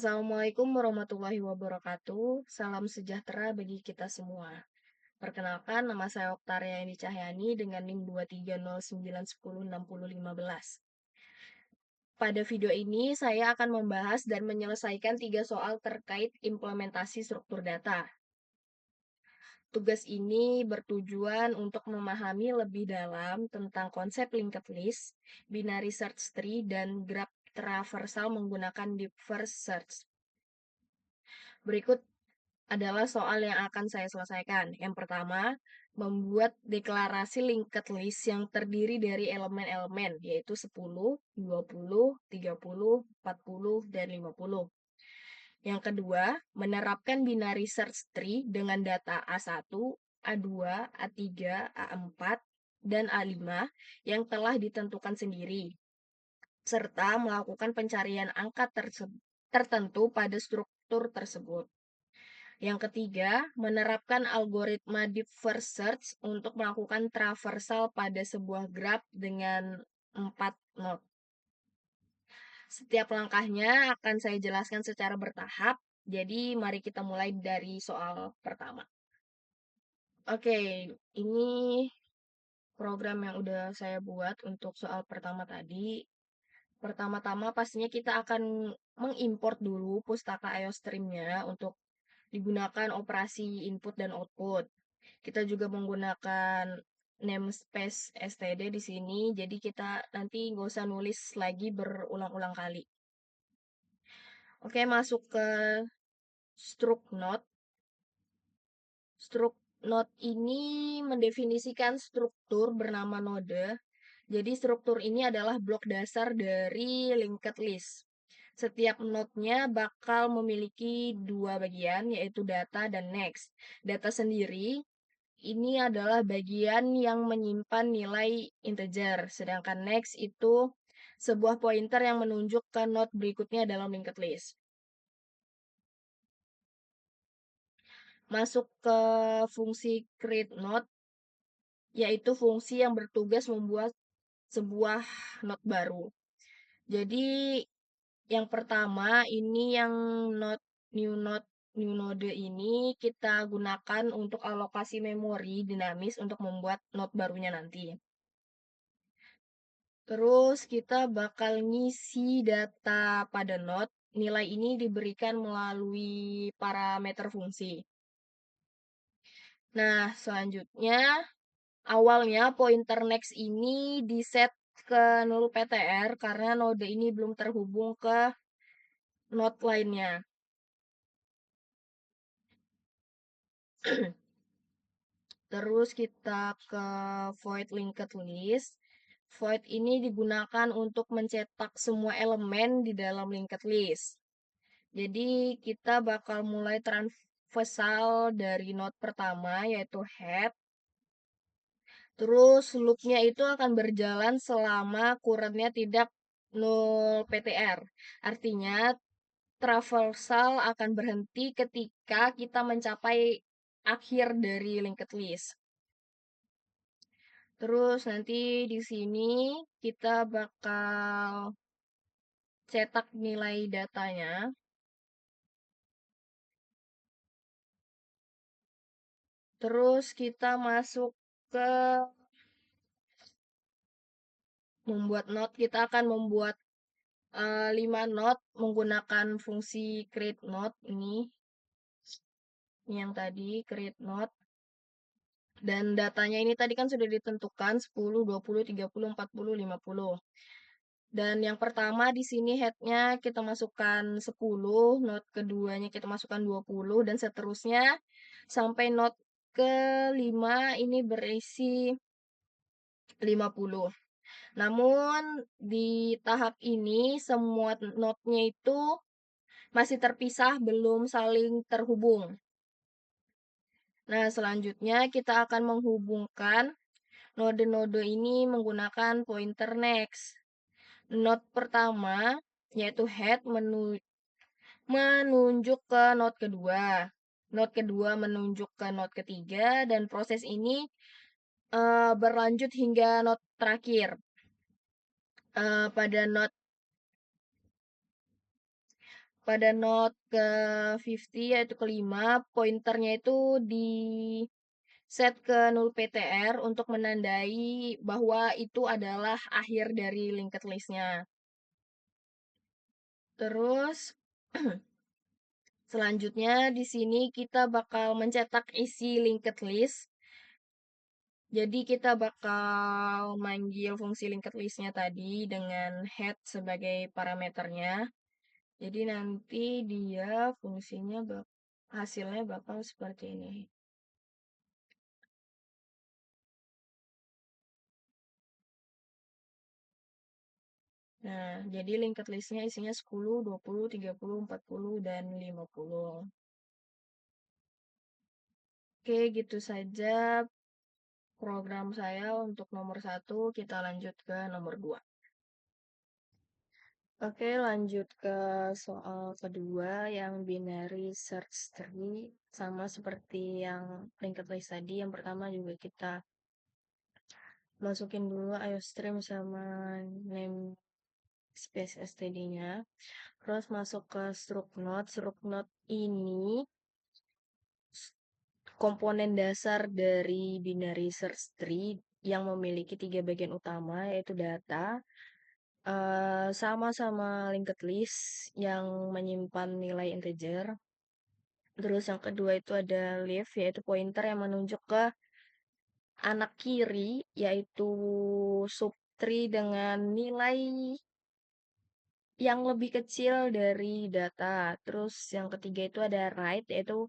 Assalamualaikum warahmatullahi wabarakatuh. Salam sejahtera bagi kita semua. Perkenalkan, nama saya Oktaria Yeni Cahyani dengan NIM 23091060015. Pada video ini, saya akan membahas dan menyelesaikan 3 soal terkait implementasi struktur data. Tugas ini bertujuan untuk memahami lebih dalam tentang konsep linked list, binary search tree, dan graph traversal menggunakan deep first search. Berikut adalah soal yang akan saya selesaikan. Yang pertama, membuat deklarasi linked list yang terdiri dari elemen-elemen, yaitu 10, 20, 30, 40, dan 50. Yang kedua, menerapkan binary search tree dengan data A1, A2, A3, A4, dan A5 yang telah ditentukan sendiri, serta melakukan pencarian angka tertentu pada struktur tersebut. Yang ketiga, menerapkan algoritma deep first search untuk melakukan traversal pada sebuah graph dengan 4 node. Setiap langkahnya akan saya jelaskan secara bertahap, jadi mari kita mulai dari soal pertama. Oke, ini program yang udah saya buat untuk soal pertama tadi. Pertama-tama pastinya kita akan mengimport dulu pustaka IOStream-nya untuk digunakan operasi input dan output. Kita juga menggunakan namespace std di sini, jadi kita nanti nggak usah nulis lagi berulang-ulang kali. Oke, masuk ke struct node. Struct node ini mendefinisikan struktur bernama node. Jadi struktur ini adalah blok dasar dari linked list. Setiap node-nya bakal memiliki dua bagian, yaitu data dan next. Data sendiri ini adalah bagian yang menyimpan nilai integer, sedangkan next itu sebuah pointer yang menunjuk ke node berikutnya dalam linked list. Masuk ke fungsi create node, yaitu fungsi yang bertugas membuat sebuah node baru. Jadi yang pertama ini yang new node ini kita gunakan untuk alokasi memori dinamis untuk membuat node barunya nanti. Terus kita bakal ngisi data pada node. Nilai ini diberikan melalui parameter fungsi. Nah, selanjutnya awalnya pointer next ini diset ke null PTR karena node ini belum terhubung ke node lainnya. Terus kita ke void linked list. Void ini digunakan untuk mencetak semua elemen di dalam linked list. Jadi kita bakal mulai transversal dari node pertama yaitu head. Terus loopnya itu akan berjalan selama currentnya tidak 0 PTR. Artinya traversal akan berhenti ketika kita mencapai akhir dari linked list. Terus nanti di sini kita bakal cetak nilai datanya. Terus kita masuk ke membuat node. Kita akan membuat 5 node menggunakan fungsi create node ini yang tadi create node. Dan datanya ini tadi kan sudah ditentukan 10, 20, 30, 40, 50. Dan yang pertama di sini headnya kita masukkan 10, node keduanya kita masukkan 20, dan seterusnya sampai node ke-5 ini berisi 50. Namun di tahap ini semua node-nya itu masih terpisah, belum saling terhubung. Nah, selanjutnya kita akan menghubungkan node-node ini menggunakan pointer next. Node pertama, yaitu head, menunjuk ke node kedua. Node kedua menunjuk ke node ketiga, dan proses ini berlanjut hingga node terakhir. Pada pada node ke 50 yaitu kelima, pointernya itu di set ke 0 PTR untuk menandai bahwa itu adalah akhir dari linked list-nya. Terus selanjutnya di sini kita bakal mencetak isi linked list. Jadi kita bakal manggil fungsi linked list-nya tadi dengan head sebagai parameternya. Jadi nanti dia fungsinya hasilnya bakal seperti ini. Nah, jadi linked list-nya isinya 10, 20, 30, 40, dan 50. Oke, gitu saja program saya untuk nomor satu. Kita lanjut ke nomor 2. Oke, lanjut ke soal kedua yang binary search tree. Sama seperti yang linked list tadi. Yang pertama juga kita masukin dulu iostream sama namespace std-nya. Terus masuk ke struct node. Struct node ini komponen dasar dari binary search tree yang memiliki 3 bagian utama, yaitu data, sama-sama linked list yang menyimpan nilai integer. Terus yang kedua itu ada leaf, yaitu pointer yang menunjuk ke anak kiri, yaitu subtree dengan nilai yang lebih kecil dari data. Terus yang ketiga itu ada right, yaitu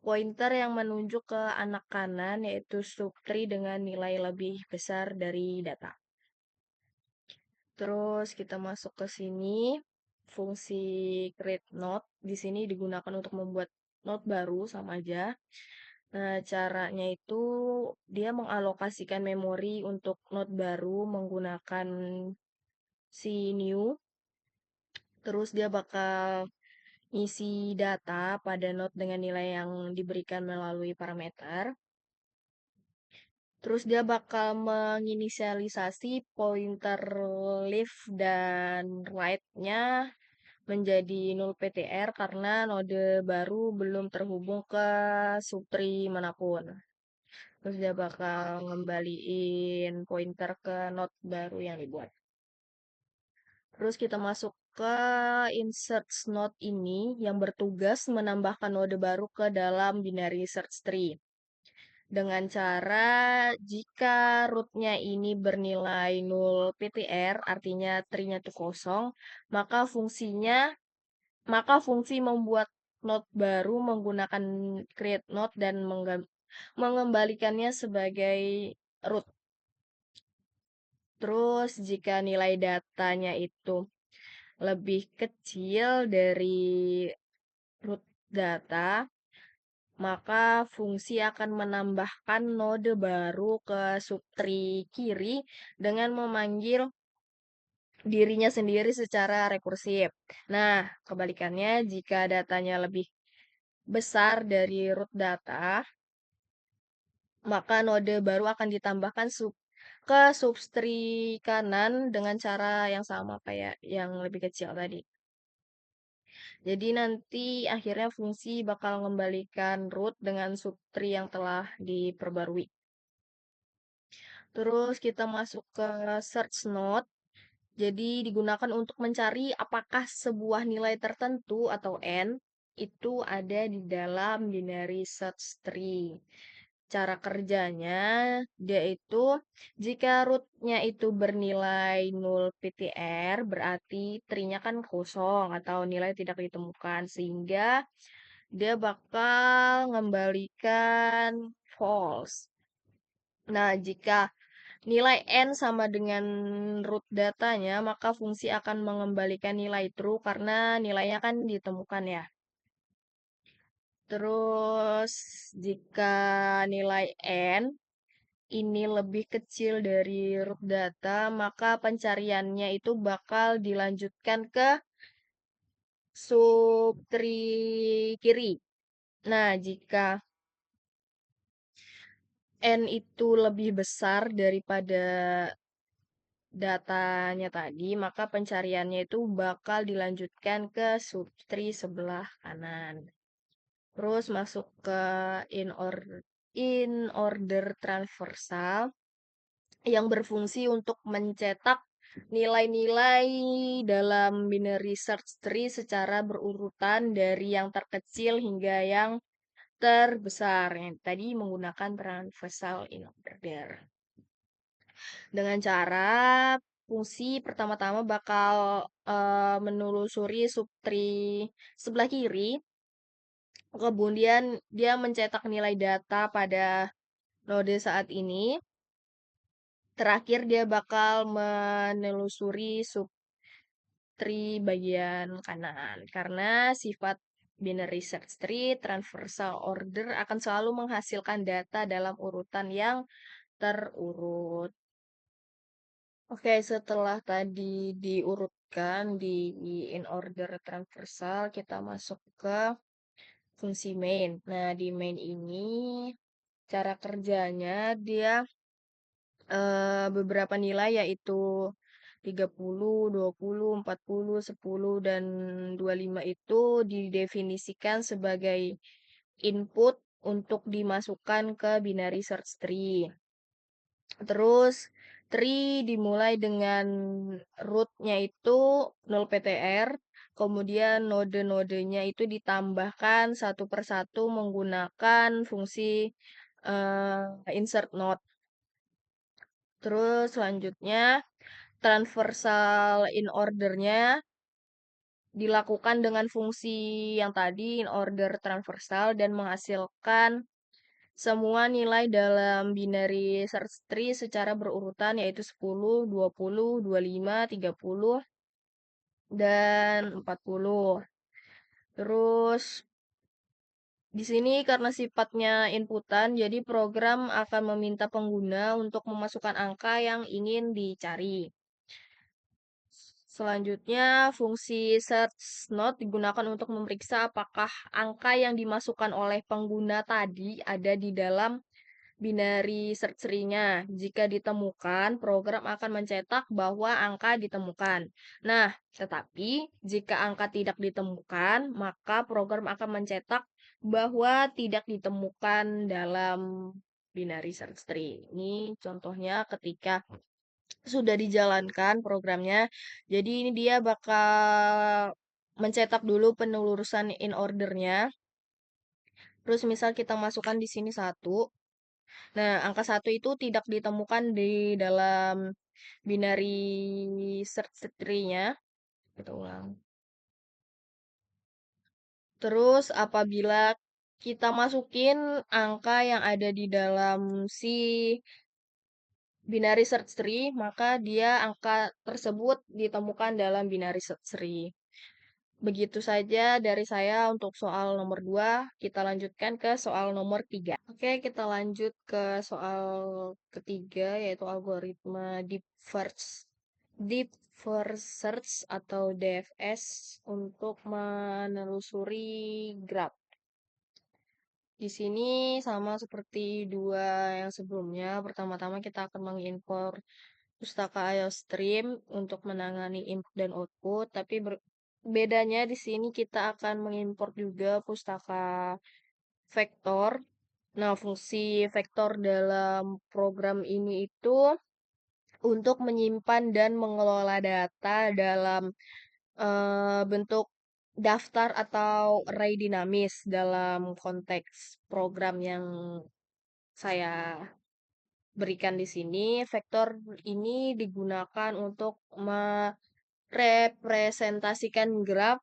pointer yang menunjuk ke anak kanan, yaitu subtree dengan nilai lebih besar dari data. Terus kita masuk ke sini, fungsi create node di sini digunakan untuk membuat node baru sama aja. Nah, caranya itu dia mengalokasikan memori untuk node baru menggunakan si new. Terus dia bakal isi data pada node dengan nilai yang diberikan melalui parameter. Terus dia bakal menginisialisasi pointer left dan right-nya menjadi 0 PTR karena node baru belum terhubung ke subtree manapun. Terus dia bakal ngembaliin pointer ke node baru yang dibuat. Terus kita masuk ke insert node ini yang bertugas menambahkan node baru ke dalam binary search tree. Dengan cara jika rootnya ini bernilai 0 PTR, artinya tree-nya itu kosong, maka fungsi membuat node baru menggunakan create node dan mengembalikannya sebagai root. Terus jika nilai datanya itu lebih kecil dari root data, maka fungsi akan menambahkan node baru ke subtree kiri dengan memanggil dirinya sendiri secara rekursif. Nah, kebalikannya jika datanya lebih besar dari root data, maka node baru akan ditambahkan ke subtree kanan dengan cara yang sama kayak yang lebih kecil tadi. Jadi nanti akhirnya fungsi bakal mengembalikan root dengan subtree yang telah diperbarui. Terus kita masuk ke search node. Jadi digunakan untuk mencari apakah sebuah nilai tertentu atau n itu ada di dalam binary search tree. Cara kerjanya, dia itu jika rootnya itu bernilai 0 PTR, berarti tree-nya kan kosong atau nilai tidak ditemukan. Sehingga dia bakal mengembalikan false. Nah, jika nilai n sama dengan root datanya, maka fungsi akan mengembalikan nilai true karena nilainya kan ditemukan ya. Terus, jika nilai n ini lebih kecil dari root data, maka pencariannya itu bakal dilanjutkan ke subtree kiri. Nah, jika n itu lebih besar daripada datanya tadi, maka pencariannya itu bakal dilanjutkan ke subtree sebelah kanan. Terus masuk ke in order transversal yang berfungsi untuk mencetak nilai-nilai dalam binary search tree secara berurutan dari yang terkecil hingga yang terbesar. Yang tadi menggunakan transversal in order. Dengan cara fungsi pertama-tama bakal menelusuri subtree sebelah kiri. Kemudian dia mencetak nilai data pada node saat ini. Terakhir dia bakal menelusuri subtree bagian kanan. Karena sifat binary search tree transversal order akan selalu menghasilkan data dalam urutan yang terurut. Oke, setelah tadi diurutkan di in order transversal, kita masuk ke fungsi main. Nah, di main ini cara kerjanya dia beberapa nilai yaitu 30, 20, 40, 10, dan 25 itu didefinisikan sebagai input untuk dimasukkan ke binary search tree. Terus tree dimulai dengan root-nya itu 0 PTR, kemudian node-nodenya itu ditambahkan satu persatu menggunakan fungsi insert node. Terus selanjutnya transversal in order-nya dilakukan dengan fungsi yang tadi in order transversal dan menghasilkan semua nilai dalam binary search tree secara berurutan yaitu 10, 20, 25, 30, dan 40. Terus di sini karena sifatnya inputan, jadi program akan meminta pengguna untuk memasukkan angka yang ingin dicari. Selanjutnya, fungsi search node digunakan untuk memeriksa apakah angka yang dimasukkan oleh pengguna tadi ada di dalam binary search tree-nya. Jika ditemukan, program akan mencetak bahwa angka ditemukan. Nah, tetapi jika angka tidak ditemukan, maka program akan mencetak bahwa tidak ditemukan dalam binary search tree. Ini contohnya ketika sudah dijalankan programnya. Jadi ini dia bakal mencetak dulu penelurusan in ordernya. Terus misal kita masukkan di sini 1. Nah, angka 1 itu tidak ditemukan di dalam binary search tree-nya. Kita ulang. Terus apabila kita masukin angka yang ada di dalam si binary search tree, maka dia angka tersebut ditemukan dalam binary search tree. Begitu saja dari saya untuk soal nomor 2. Kita lanjutkan ke soal nomor 3. Oke, kita lanjut ke soal ketiga, yaitu algoritma deep first search atau DFS untuk menelusuri graph. Di sini sama seperti dua yang sebelumnya. Pertama-tama kita akan mengimpor pustaka IOStream untuk menangani input dan output, tapi bedanya di sini kita akan mengimpor juga pustaka vektor. Nah, fungsi vektor dalam program ini itu untuk menyimpan dan mengelola data dalam bentuk daftar atau array dinamis dalam konteks program yang saya berikan di sini. Vektor ini digunakan untuk merepresentasikan graf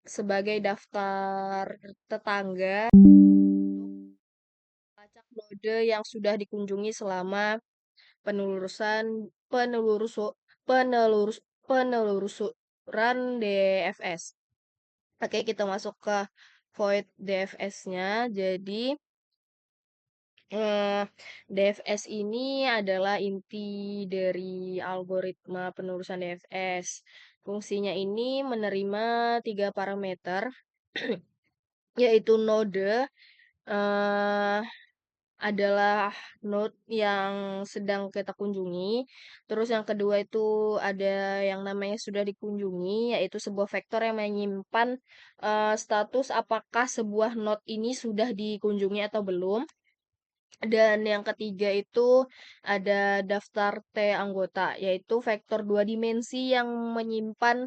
sebagai daftar tetangga melacak node yang sudah dikunjungi selama penelurusan penelurus penelusuran DFS. Oke, kita masuk ke void DFS-nya. Jadi DFS ini adalah inti dari algoritma penelurusan DFS. Fungsinya ini menerima 3 parameter, yaitu node, eh, adalah node yang sedang kita kunjungi. Terus yang kedua itu ada yang namanya sudah dikunjungi, yaitu sebuah vektor yang menyimpan status apakah sebuah node ini sudah dikunjungi atau belum. Dan yang ketiga itu ada daftar T anggota, yaitu vektor dua dimensi yang menyimpan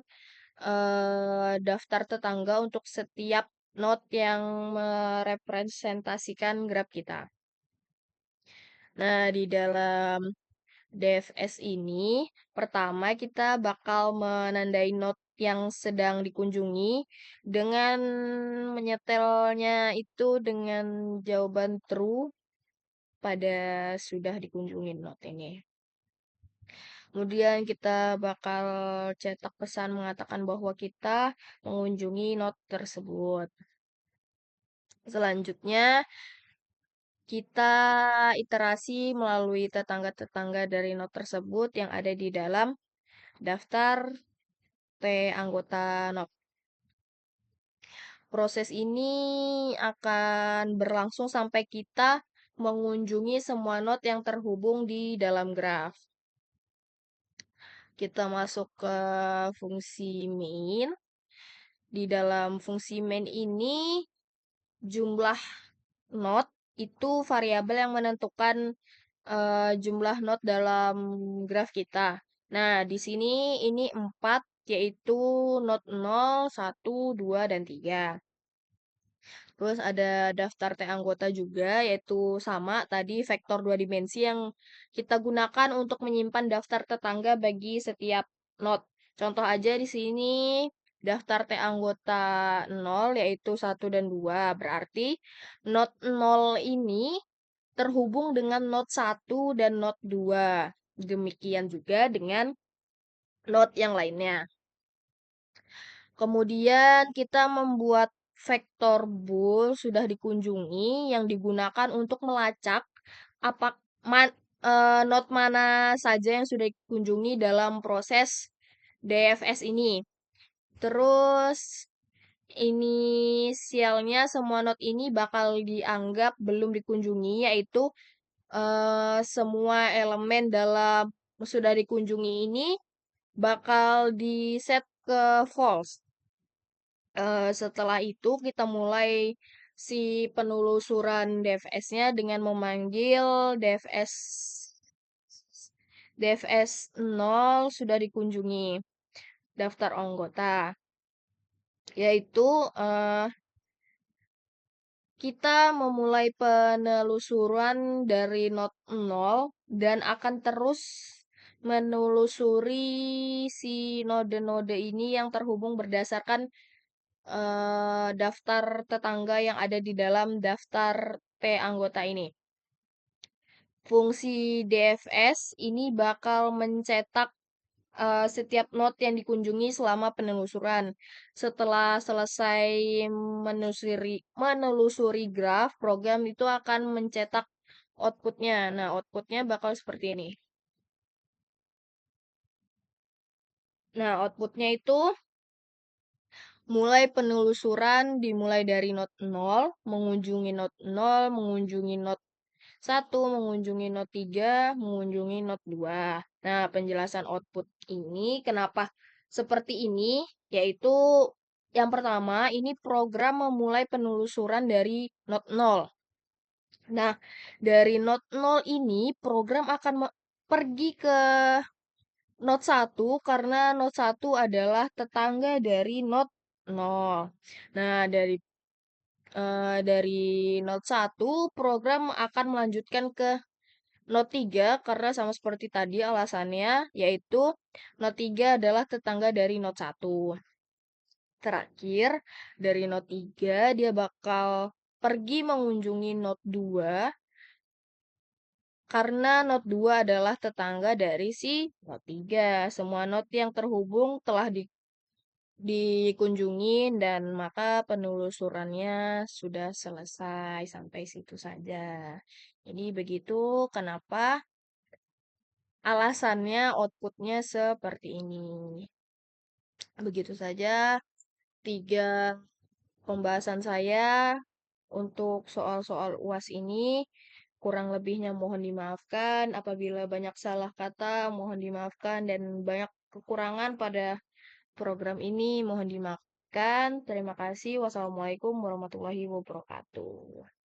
daftar tetangga untuk setiap node yang merepresentasikan graf kita. Nah, di dalam DFS ini, pertama kita bakal menandai node yang sedang dikunjungi dengan menyetelnya itu dengan jawaban true pada sudah dikunjungi node ini. Kemudian kita bakal cetak pesan mengatakan bahwa kita mengunjungi node tersebut. Selanjutnya, kita iterasi melalui tetangga-tetangga dari node tersebut yang ada di dalam daftar T anggota node. Proses ini akan berlangsung sampai kita mengunjungi semua node yang terhubung di dalam graf. Kita masuk ke fungsi main. Di dalam fungsi main ini, jumlah node itu variabel yang menentukan jumlah node dalam graf kita. Nah, di sini ini 4, yaitu node 0, 1, 2, dan 3. Terus ada daftar T anggota juga, yaitu sama tadi vektor dua dimensi yang kita gunakan untuk menyimpan daftar tetangga bagi setiap node. Contoh aja di sini daftar T anggota 0 yaitu 1 dan 2. Berarti node 0 ini terhubung dengan node 1 dan node 2. Demikian juga dengan node yang lainnya. Kemudian kita membuat vektor bool sudah dikunjungi yang digunakan untuk melacak apa node mana saja yang sudah dikunjungi dalam proses DFS ini. Terus inisialnya semua node ini bakal dianggap belum dikunjungi, yaitu semua elemen dalam sudah dikunjungi ini bakal di set ke false. Setelah itu kita mulai si penelusuran DFS-nya dengan memanggil DFS 0 sudah dikunjungi daftar anggota, yaitu kita memulai penelusuran dari node 0 dan akan terus menelusuri si node-node ini yang terhubung berdasarkan daftar tetangga yang ada di dalam daftar T anggota ini. Fungsi DFS ini bakal mencetak setiap node yang dikunjungi selama penelusuran. Setelah selesai menelusuri graf, program itu akan mencetak outputnya. Nah, outputnya bakal seperti ini. Nah, outputnya itu mulai penelusuran dimulai dari node 0, mengunjungi node 0, mengunjungi node 1, mengunjungi node 3, mengunjungi node 2. Nah, penjelasan output ini kenapa seperti ini, yaitu yang pertama, ini program memulai penelusuran dari node 0. Nah, dari node 0 ini program akan pergi ke node 1 karena node 1 adalah tetangga dari node 0. Nah, dari node 1 program akan melanjutkan ke node 3 karena sama seperti tadi alasannya, yaitu node 3 adalah tetangga dari node 1. Terakhir, dari node 3 dia bakal pergi mengunjungi node 2 karena node 2 adalah tetangga dari si node 3. Semua node yang terhubung telah dikunjungi dan maka penelusurannya sudah selesai sampai situ saja. Jadi begitu kenapa alasannya outputnya seperti ini. Begitu saja 3 pembahasan saya untuk soal-soal UAS ini. Kurang lebihnya mohon dimaafkan. Apabila banyak salah kata, mohon dimaafkan. Dan banyak kekurangan pada program ini, mohon dimaafkan. Terima kasih. Wassalamualaikum warahmatullahi wabarakatuh.